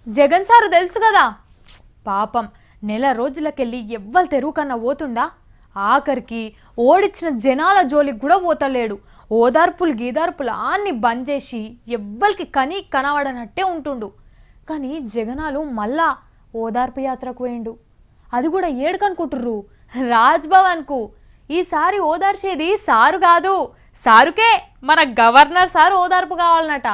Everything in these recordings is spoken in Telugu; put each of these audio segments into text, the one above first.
జగన్ సారు తెలుసు కదా పాపం నెల రోజులకెళ్ళి ఎవ్వరు తెరువు కన్నా పోతుండా ఆఖరికి ఓడిచ్చిన జనాల జోలికి కూడా పోతలేడు. ఓదార్పులు గీదార్పులు అన్ని బంద్ చేసి ఎవ్వరికి కని కనబడనట్టే ఉంటుండు. కానీ జగనాలు మళ్ళా ఓదార్పు యాత్రకు పోయిండు. అది కూడా ఏడుకనుకుంటుర్రు రాజ్భవన్కు. ఈసారి ఓదార్చేది సారు కాదు, సారుకే మన గవర్నర్ సారు ఓదార్పు కావాలన్నట.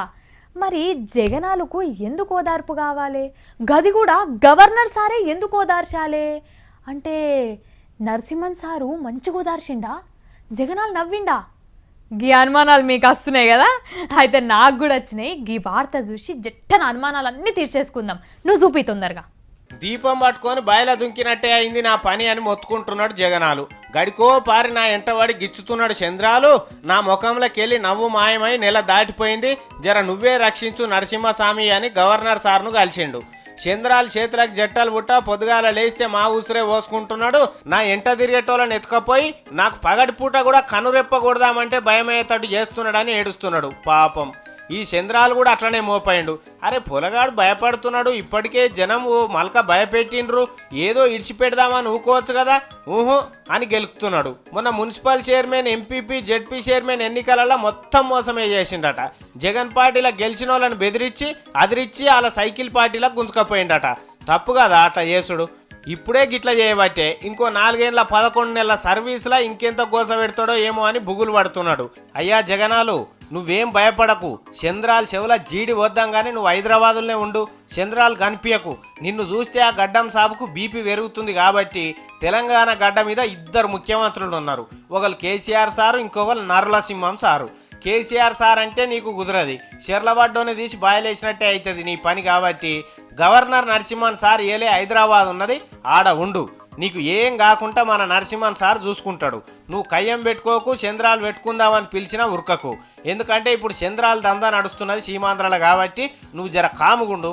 మరి జగనాలకు ఎందుకు ఓదార్పు కావాలి? గది కూడా గవర్నర్ సారే ఎందుకు ఓదార్చాలి? అంటే నరసింహన్ సారు మంచిగా ఓదార్చిండా, జగనాలు నవ్విండా? గీ అనుమానాలు మీకు వస్తున్నాయి కదా, అయితే నాకు కూడా వచ్చినాయి. గీ వార్త చూసి జట్టన అనుమానాలన్నీ తీర్చేసుకుందాం. నువ్వు చూపి తొందరగా. దీపం పట్టుకొని బాయిలా దుంకినట్టే అయింది నా పని అని మొత్తుకుంటున్నాడు జగనాలు. గడికో పారి నా ఎంటవాడి గిచ్చుతున్నాడు చంద్రాలు. నా ముఖంలోకెళ్ళి నవ్వు మాయమై నెల దాటిపోయింది, జర నువ్వే రక్షించు నరసింహస్వామి అని గవర్నర్ సార్ను కలిసిండు. చంద్రాలు చేతులకు జట్టాలు పుట్ట పొద్దుగాల లేస్తే మా ఊసిరే పోసుకుంటున్నాడు. నా ఎంట తిరిగేటోళ్ళని ఎత్తుకపోయి నాకు పగటి పూట కూడా కనురెప్పకూడదామంటే భయమయ్యేటట్టు చేస్తున్నాడని ఏడుస్తున్నాడు పాపం. ఈ చంద్రాలు కూడా అట్లనే మోపాయిండు. అరే పొలగాడు భయపడుతున్నాడు, ఇప్పటికే జనం మల్క భయపెట్టిండ్రు, ఏదో ఇడిచిపెడదామని ఊకోవచ్చు కదా, ఊహు అని గెలుపుతున్నాడు. మొన్న municipal chairman, MPP, ZP chairman ఎన్నికలలో మొత్తం మోసమే చేసిండట. జగన్ పార్టీలో గెలిచిన వాళ్ళని బెదిరించి అదిరిచ్చి వాళ్ళ సైకిల్ పార్టీలకు గుంజుకపోయిండట. తప్పు కదా అట్లా చేసుడు. ఇప్పుడే గిట్ల చేయబట్టే ఇంకో 4 ఏళ్ళ 11 నెలల సర్వీసులా ఇంకెంత గోస పెడతాడో ఏమో అని బుగులు పడుతున్నాడు. అయ్యా జగనాలు, నువ్వేం భయపడకు, చంద్రాలు చెవుల జీడి వద్దాం కానీ నువ్వు హైదరాబాదులోనే ఉండు, చంద్రాలు కనిపించకు. నిన్ను చూస్తే ఆ గడ్డం సాబుకు బీపీ పెరుగుతుంది. కాబట్టి తెలంగాణ గడ్డ మీద 2 ముఖ్యమంత్రులు ఉన్నారు. ఒకరు కేసీఆర్ సారు, ఇంకొకరు నరసింహం సారు. కేసీఆర్ సార్ అంటే నీకు కుదరది, చెర్లబడ్డోని తీసి బాయలేసినట్టే అవుతుంది నీ పని. కాబట్టి గవర్నర్ నరసింహన్ సార్ ఏలే హైదరాబాద్ ఉన్నది, ఆడ ఉండు. నీకు ఏం కాకుండా మన నరసింహన్ సార్ చూసుకుంటాడు. నువ్వు కయ్యం పెట్టుకోకు, చంద్రాలు పెట్టుకుందామని పిలిచినా ఉరకకు. ఎందుకంటే ఇప్పుడు చంద్రాల దందా నడుస్తున్నది సీమాంధ్రలో. కాబట్టి నువ్వు జర కాముగుండు.